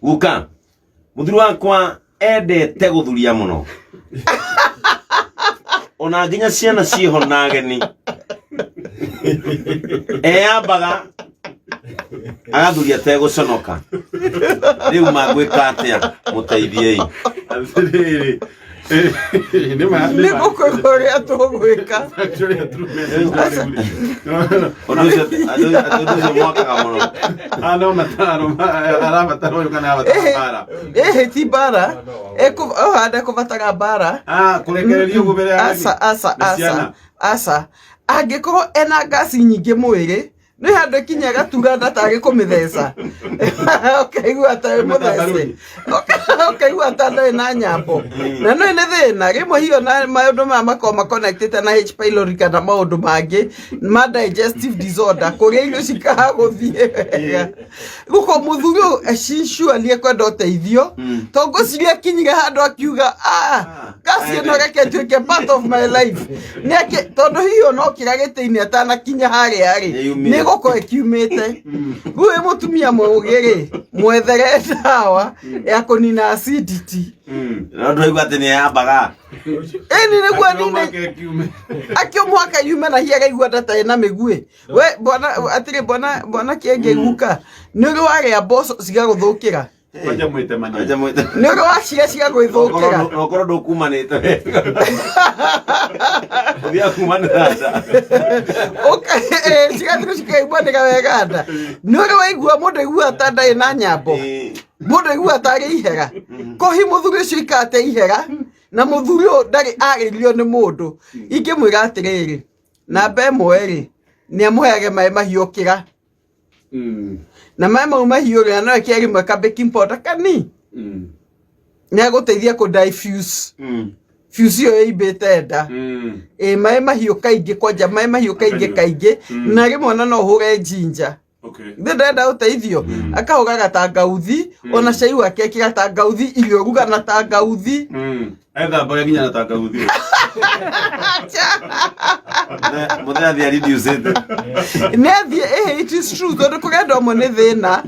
Guka muthuri wakwa endete guthuria muno ona nginya ciana ciho na ageni eyambaga agathuria teguconoka riu magwika atia muteithiei ni gukoria tugwika onucio mwakaga muno no mataro arabatara uyu kana abatara ti bara handa kubatara bara kurekereria uguo mbere ya asa angikorwo ena gasi nyingi mwiri ni handu kinya gatuga ndatari kumitheca ukaigua atari muthece ukaigua atari na nyambo na no ni thina rimwe hiyo na maundu ma connected na H pylori kana maundu mangi ma digestive disorder kuria irio cikaga guthie wega guko muthuri ashinshua kwenda uteithio to ngociria kinyire handu akiuga gasi no reke tuike part of my life neke tondu hiyo no kiragitiini atana kinya haria ari goko ekiumite guye mutumia mwogere mwethere dawa ya kunina acidity no ndwaigua ati ni yambaga ni negua nine akio mwaka yume na hiaga igua ndata na migue we bwana atire bwana kienge guka ni uri waria boso ciga guthukira waja mwite mani ni uri waciga gwithukira okoro ndukumanite uthia kumanira cigathiru cikaibwanĩka wega nda nĩ ũrĩ waigua mũndũ aigua ta ndarĩ na nyambo mũndũ aigua atarĩ ihera kohi mũthuri ũcio ikate ihera na mũthuri ũyũ ndarĩ arĩirio nĩ mũndũ ingĩmwĩra atĩrĩrĩ namba ĩmwe rĩ nĩ amũheage maĩ mahiũkĩra na maĩ mau mahiũkĩra no eke rimwe ka baking powder kani nĩ agũteithia kũ diffuse fuse yo ibete nda maĩ mahiũ kaingĩ kwanja maĩ mahiũ kaingĩ na rimwe no hure ginger ndenda uteithio akahũraga tangauthi ona cai wake ekĩra tangauthi irio ruga na tangauthi etha mboga nginya na tangauthi muthia thia reduce it is true tondu kurenda ũmwe nĩ thĩna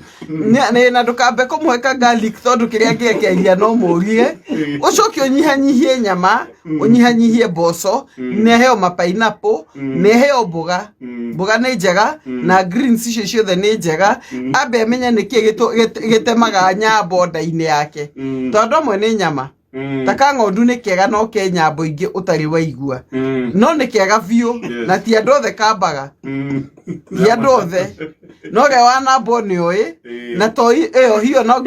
na ndũkambe kũmũheka garlic tondu kĩrĩa angĩekeria no mũrie ũcoke ũnyihanyihie nyama ũnyihanyihie mboco neheo mapineapple neheo mboga nĩ njega na greens icio ciothe nĩ njega ambe amenye nĩkĩ gĩtemaga nyambo nda-inĩ yake tondu ũmwe nĩ nyama taka ng'ondu nĩ kĩega no ke nyambo ingĩ ũtarĩ waigua no nĩ kĩega biũ na ti andũ othe kambaga ti andũ othe no ge wanambo nĩ ũĩ na to ĩyo hiyo no